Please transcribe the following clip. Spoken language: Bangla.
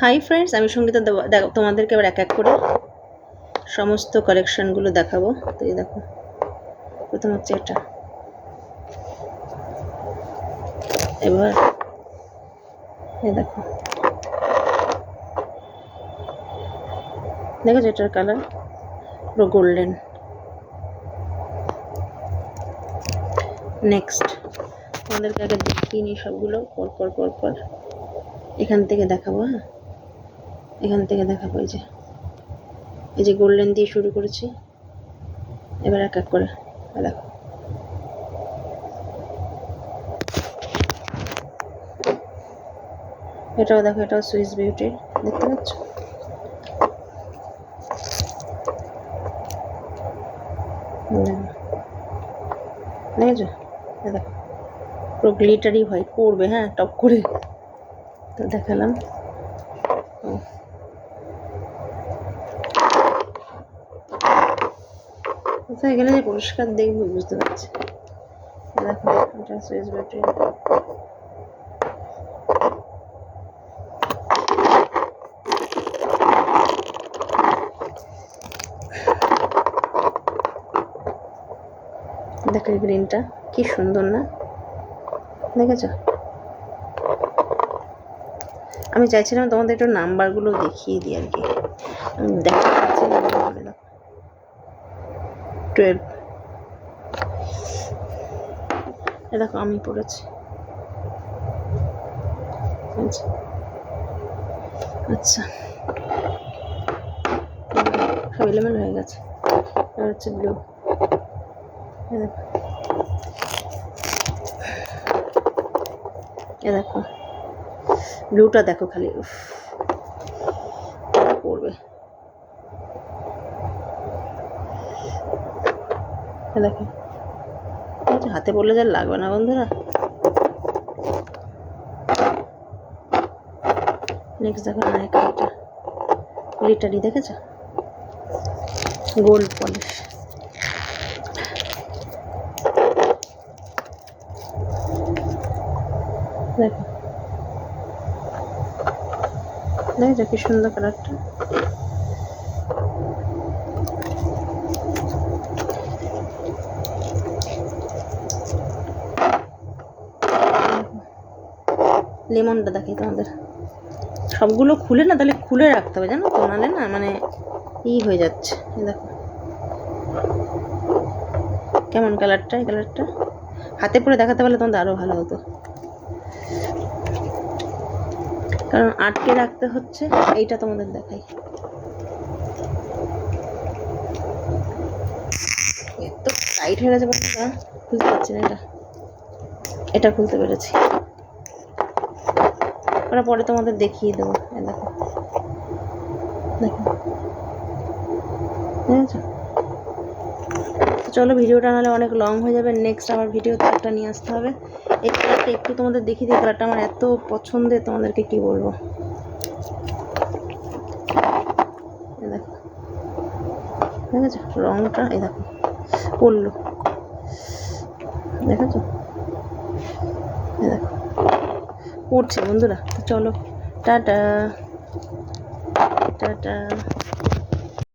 হাই ফ্রেন্ডস, আমি সঙ্গীতা তোমাদেরকে এবার এক এক করে সমস্ত কালেকশনগুলো দেখাবো। তো এই দেখো, প্রথম হচ্ছে এটা। এবার এই দেখো, দেখো এটার কালার পুরো গোল্ডেন। নেক্সট তোমাদেরকে আগে দেখিয়ে নিই সবগুলো পর এখান থেকে দেখাবো। হ্যাঁ, এখান থেকে দেখাবো। এই যে গোল্ডেন দিয়ে শুরু করেছি, এবার এক এক করে দেখো। এটাও দেখো, এটাও সুইস বিউটির, দেখতে পাচ্ছ? দেখেছো? দেখো পুরো গ্লিটারি হোয়াইট পড়বে, হ্যাঁ, টপ করে। তো দেখালাম। কোথায় গেলে যে পরিষ্কার দেখবো বুঝতে পারছি। দেখো এটা সুইস বিউটি। দেখো এই গ্রিনটা কি সুন্দর না? দেখেছো? আমি চাইছিলাম তোমাদের একটু নাম্বারগুলো দেখিয়ে দিই আর কি। আমি দেখতে পাচ্ছি না। 12। দেখো আমি পড়েছি। আচ্ছা, সব এলোমেলো হয়ে গেছে। এবার হচ্ছে ব্লু। দেখো ব্লুটা দেখো, খালি পড়বে। দেখো হাতে পড়লে যা লাগবে না বন্ধুরা। নেক্সট দেখো আরেকটা, এটা গ্লিটারি, দেখেছো? Gold polish. দেখো দেখেছো কি সুন্দর কালারটা। লেমনটা দেখি তোমাদের। সবগুলো খুলে না, তাহলে খুলে রাখতে হবে, জানো তো, নাহলে না মানে হয়ে যাচ্ছে। দেখো কেমন কালারটা। এই কালারটা হাতে পরে দেখাতে পারলে তোমাদের আরও ভালো হতো, কারণ আটকে রাখতে হচ্ছে। এইটা তোমাদের দেখাই। এত টাইট হয়ে গেছে বন্ধুরা, খুলতে পারছি না। এটা খুলতে পেরেছি, ওরা পরে তোমাদের দেখিয়ে দেবো। দেখো দেখো, বুঝেছো? চলো, ভিডিওটা নাহলে অনেক লং হয়ে যাবে। নেক্সট আবার ভিডিওতে একটা নিয়ে আসতে হবে। এই কালারটা একটু তোমাদের দেখিয়ে দিই। কালারটা আমার এত পছন্দের, তোমাদেরকে কি বলবো। দেখো দেখেছো রংটা? এই দেখো পড়লো, দেখেছো? এই দেখো পড়ছে বন্ধুরা। তো চলো, টাটা টাটা।